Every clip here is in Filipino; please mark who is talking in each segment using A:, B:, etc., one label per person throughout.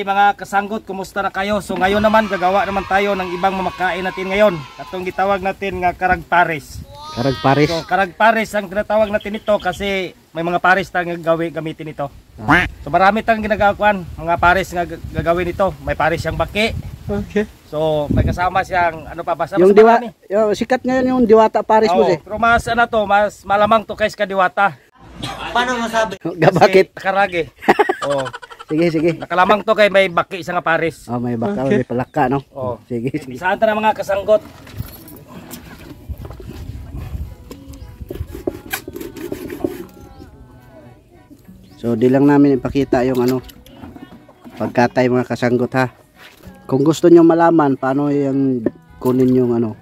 A: mga kasanggot, kumusta na kayo? So ngayon naman gagawa naman tayo ng ibang mamakain natin ngayon. Atong gitawag natin nga karag pares.
B: Karag pares.
A: So karag pares ang tinatawag natin ito kasi may mga pares tayong gamitin ito. So marami tayong ginagawa, mga pares nga gagawin ito. May pares siyang baki.
B: Okay.
A: So may kasama siyang ano pa ba?
B: Yung yung sikat ngayon yung diwata pares mo eh.
A: Pero mas ano to, mas malamang to kaysa diwata.
C: Paano masabi?
B: Bakit?
A: Karag Oh.
B: Sige, sige.
A: Nakalamang to kay may baki isa nga pares.
B: Oh, may baka, may palaka, no?
A: Oh.
B: Sige, sige.
A: Saan ta na mga kasanggot?
B: So, di lang namin ipakita yung ano, pagkatay mga kasanggot ha. Kung gusto nyo malaman paano yung kunin yung ano,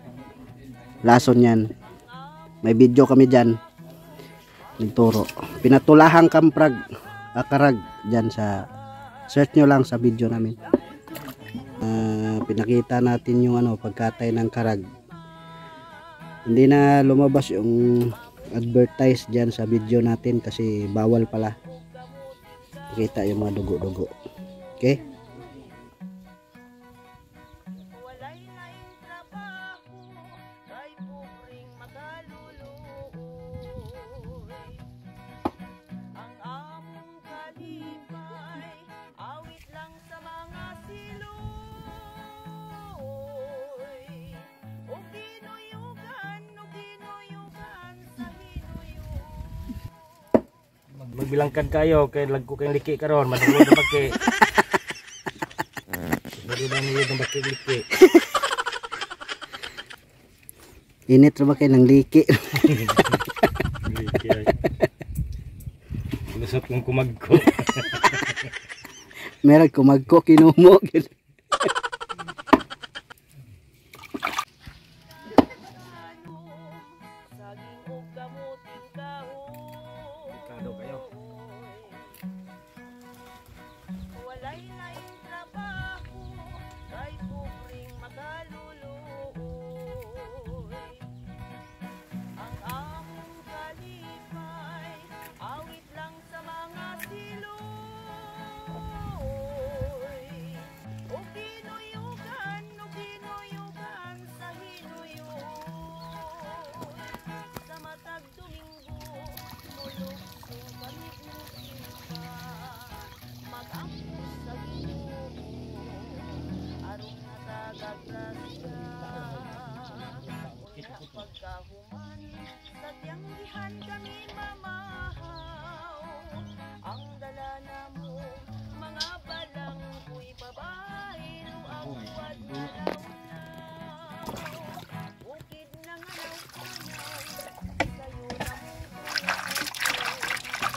B: lason yan, may video kami dyan. Nagturo. Pinatulahang kamprag, akarag dyan sa, search nyo lang sa video namin. Pinakita natin yung ano, pagkatay ng karag. Hindi na lumabas yung advertise dyan sa video natin kasi bawal pala. Kita yung mga dugo-dugo. Okay?
A: Magbilangkan kayo kay lagko kay liki karon madulog na baki. Madulog na niyo ng baki liki.
B: Init ra ba kay ng liki?
A: Liki ay. Lusot kong kumagko.
B: Meron kumagko kinumo.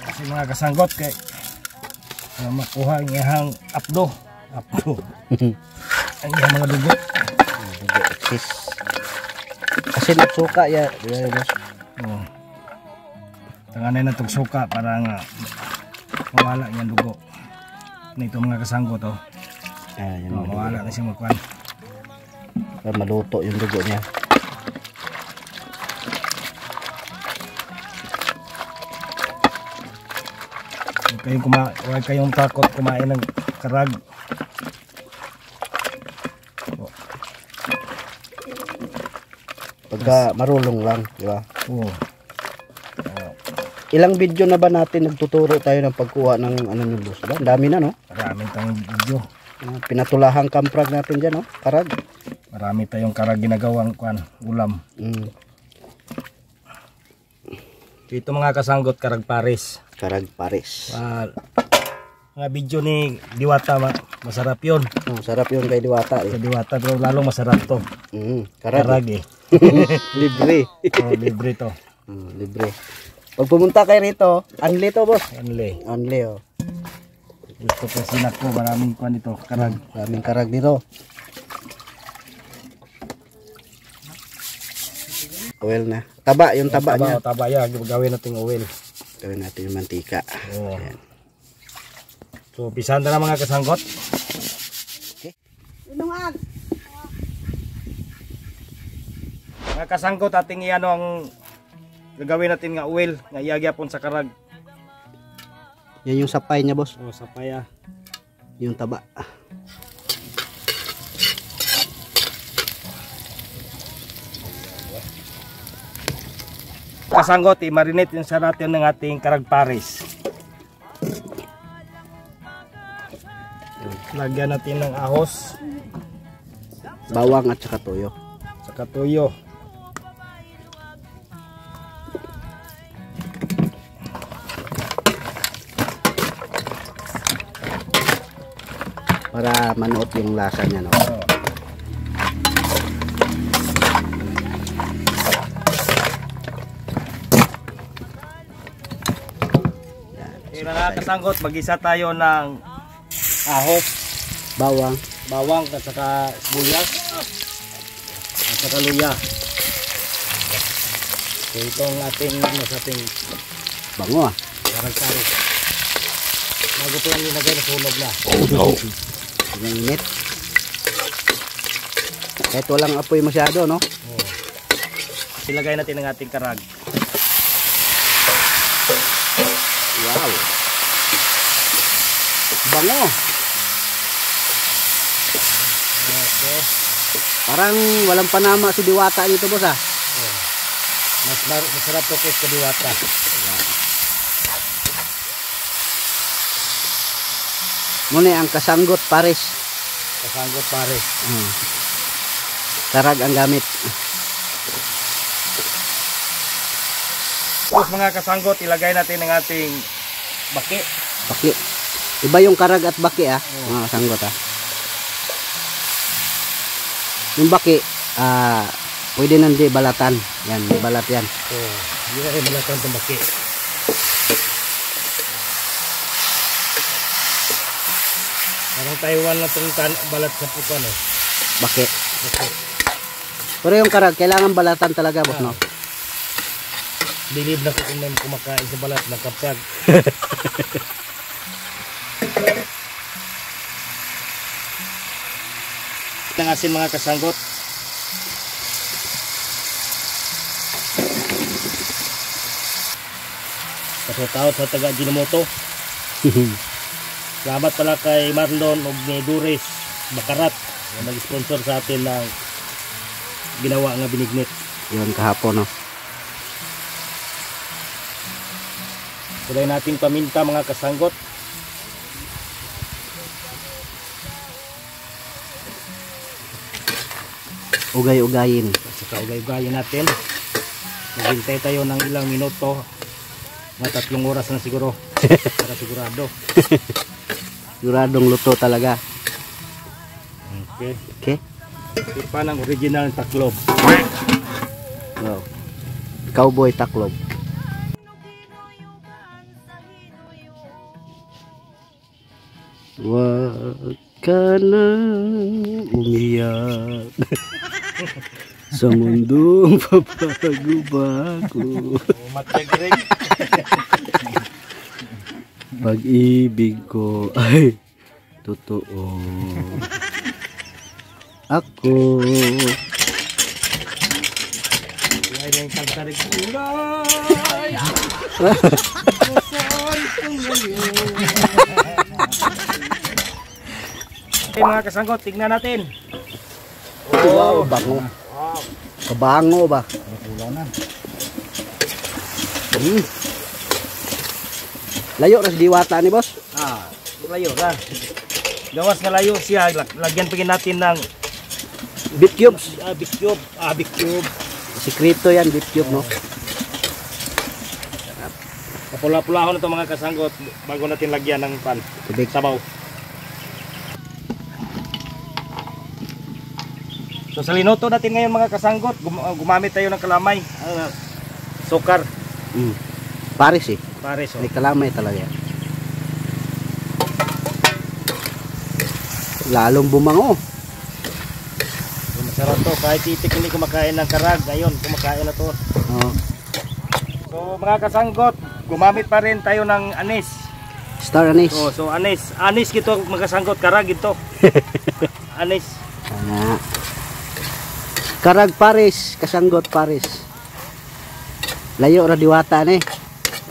A: Kasi mga kasanggot kay makuha ang iyang apdo ang iyang mga dugo
B: Exist. Kasi nagsuka ya, boss.
A: Tanganay na itong suka para nga mawala yung dugo na ito mga kasanggot mawala na siya magkuhan
B: Para maluto yung dugo niya.
A: Huwag kayong takot kumain ng karag.
B: Pagka marulong lang, di ba?
A: Oo.
B: Ilang video na ba natin nagtuturo tayo ng pagkuha ng ano ng boss ba? Ang dami na, no?
A: Maraming tayong video.
B: Pinatulahang kamprag natin dyan, no? Karag.
A: Marami tayong karag ginagawang ulam. Ito mga kasanggot karag pares.
B: Karag pares.
A: Mga video ni Diwata masarap yun.
B: Sarap yung kay Diwata eh.
A: Sa Diwata pero lalong masarap to. Karag eh.
B: Libre.
A: Libre to.
B: Libre. Pag pumunta kayo rito, only to boss. Only oh.
A: Gusto ko sinak ko, maraming kuan dito, karag.
B: Maraming karag dito. Oil na. Taba, yung taba niya.
A: Taba ya, gawin natin oil.
B: Gawin natin yung mantika.
A: Oh. So, pisan na mga kasanggot.
B: Okay.
A: Mga kasanggot, ating iano ang gagawin natin nga oil, nga iyagyapon sa karag.
B: Yan yung sapay niya, boss.
A: Sapaya.
B: yung taba.
A: Kasanggot, i-marinate yung sa natin ng ating karag pares. Lagyan natin ng ahos,
B: Bawang at saka toyo.
A: saka tuyo.
B: Para manuot yung lasa niya, no?
A: Okay, mga kasanggot, mag-isa tayo ng ahos,
B: Bawang.
A: bawang at saka sibuyas at saka luya. So itong ating sa ating
B: Bango ah.
A: karag-pares. Bago po yung nilagay na sunog na.
B: Yung init. Kahit walang apoy masyado, no?
A: Ilagay natin ang ating karag.
B: Wow. Bango.
A: Okay.
B: Parang walang panama si Diwata dito, boss ah.
A: Masarap to sa diwata.
B: Muna ang kasanggot pares.
A: Kasanggot pares.
B: Karag ang gamit.
A: Tapos mga kasanggot, ilagay natin ang ating baki.
B: Baki. Iba yung karag at baki ah. Mga kasanggot ah. Yung baki, pwede nandi balatan. Yan, balat yan.
A: So, yun ay malatan itong baki. Parang Taiwan na itong balat sa pukan eh.
B: Baki.
A: Okay.
B: Pero yung karag, kailangan balatan talaga, boss, no?
A: Bilib na kung may kumakain sa balat, nakapag. Ang asin mga kasanggot. Kasutaot sa taga Ginomoto. Salamat pala kay Marlon og ni Doris Bakarat na nag-sponsor sa atin ng ginawa nga binignit.
B: Yun, kahapon, no?
A: Kulay nating paminta mga kasanggot.
B: Ugay-ugayin.
A: At saka ugay-ugayin natin. Maghintay tayo ng ilang minuto. Mga 3 oras na siguro. Para sigurado.
B: Siguradong luto talaga.
A: Okay.
B: Okay?
A: Ipa ng original taklob.
B: Wow. Cowboy taklob. Wag ka na umiyak sa mundong papagubago.
A: Matagrig.
B: Pag-ibig ko ay totoo. Ako
A: Kaya yung tagtarig. Ulay! Nasaan kong ngayon? Okay mga kasanggot, tignan natin.
B: wow, bango. Kabango ba? Layo ras Diwata ni boss.
A: Layo ka. Gawas nga layo siya. Lagyan pa natin ng
B: Beef cubes.
A: beef cube. Beef cube.
B: Sikreto yan, beef cube, no?
A: Kapula-pulahon ito mga kasanggot bago natin lagyan ng pan.
B: Tubig.
A: Sabaw. So sa linuto natin ngayon mga kasanggot, gumamit tayo ng kalamay. Sukar.
B: Paris eh.
A: Pares.
B: May kalamay talaga yan. Lalong bumango.
A: Masarap to. Kahit titik hindi kumakain ng karag. Ngayon, kumakain na to. So mga kasanggot, gumamit pa rin tayo ng anis.
B: Star anise.
A: So anis. Anis gito mga kasanggot. Karag ito. Anis.
B: Karag Paris, kasanggot Paris. Layo ra Diwata ni.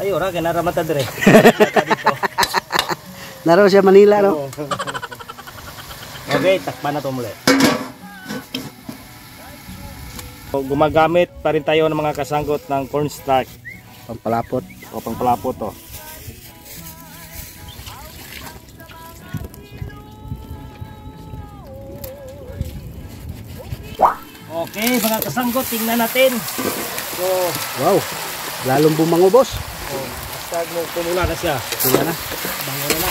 A: Layo ra, ganara mata dire.
B: Naro siya Manila, no?
A: Okay, takpan na ito muli. So, gumagamit pa rin tayo ng mga kasanggot ng cornstarch.
B: Pampalapot.
A: O pangpalapot to. Okay, mga kasanggot, tingnan natin. So,
B: Wow, lalong bumango boss.
A: basta mo pumula na siya.
B: Wala na.
A: Bango na na.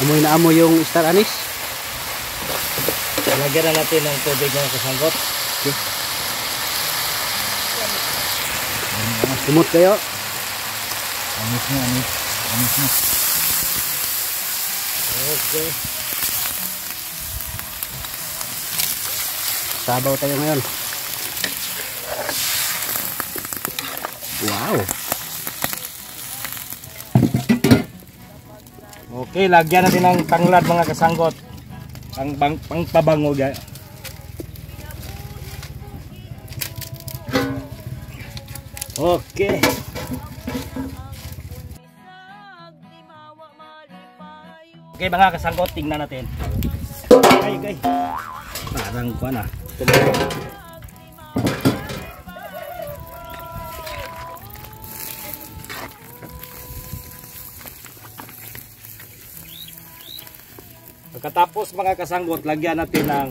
B: Amoy na amoy yung star anise.
A: Lagyan na natin ng tubig mga kasanggot.
B: Okay. Sumot kayo.
A: Anis na, anis. Anis na. Okay.
B: Sabaw tayo ngayon. Wow.
A: Okay, lagyan natin ng tanglad mga kasanggot. Pangpabango guys. Okay. Okay mga kasanggot, tingnan natin. Okay. Parang kuha na. Pagkatapos mga kasanggot, lagyan natin ng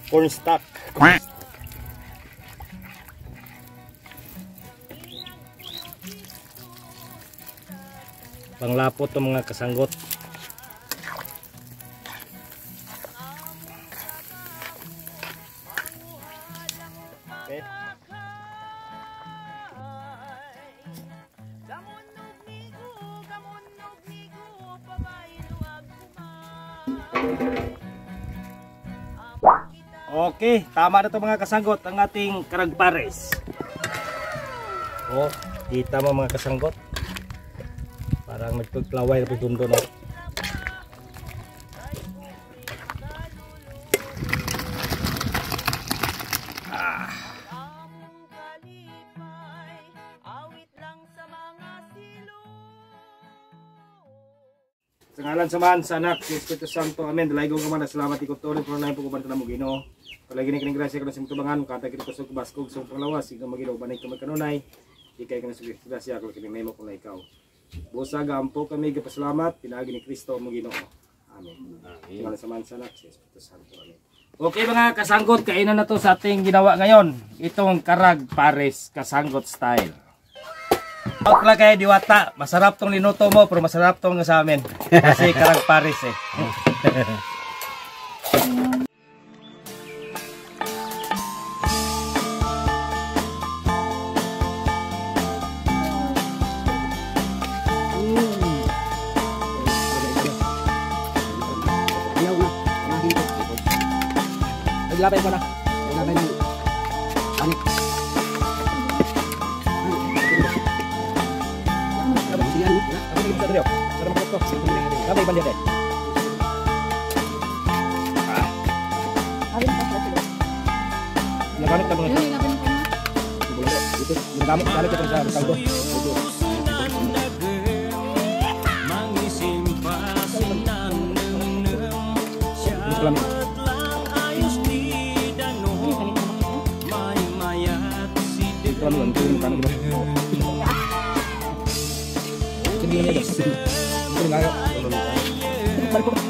A: cornstarch. Panglapot to mga kasanggot. Okay. Okay, tama na to mga kasanggot ang ating karagpares. Oh, kita mo mga kasanggot. Parang nagpagplaway na pitundo na. Sa ngalan samahan sa anak, si Espiritu Santo, amen. Dalaygon ka man, salamat ikot tuloy, kung na yung pagkuban ka na mo Ginoo. Palagi na kining grasya ka na sa mutubangan, kata kita sa kubaskog sa panglawas, ikaw Maginoo, banay ka magkanunay, ikay ka na sa grasya, kung kining mo kung na ikaw. Busa gampo kami gapasalamat, pinagi ni Kristo mo Ginoo. Amen. Sa ngalan samahan sa anak, si Espiritu Santo, amen. Okay mga kasanggot, kainan na to sa ating ginawa ngayon. Itong karag pares kasanggot style. Out lang kayo diwata, masarap tong linuto mo pero masarap tong sa amin. Kasi karag pares eh.
B: Ayaw na.
A: Naglapay ko na.
B: Ilagay ng anik.
A: Nagamit ka mga ito, nagamit ka sa kaldo. Balik ko.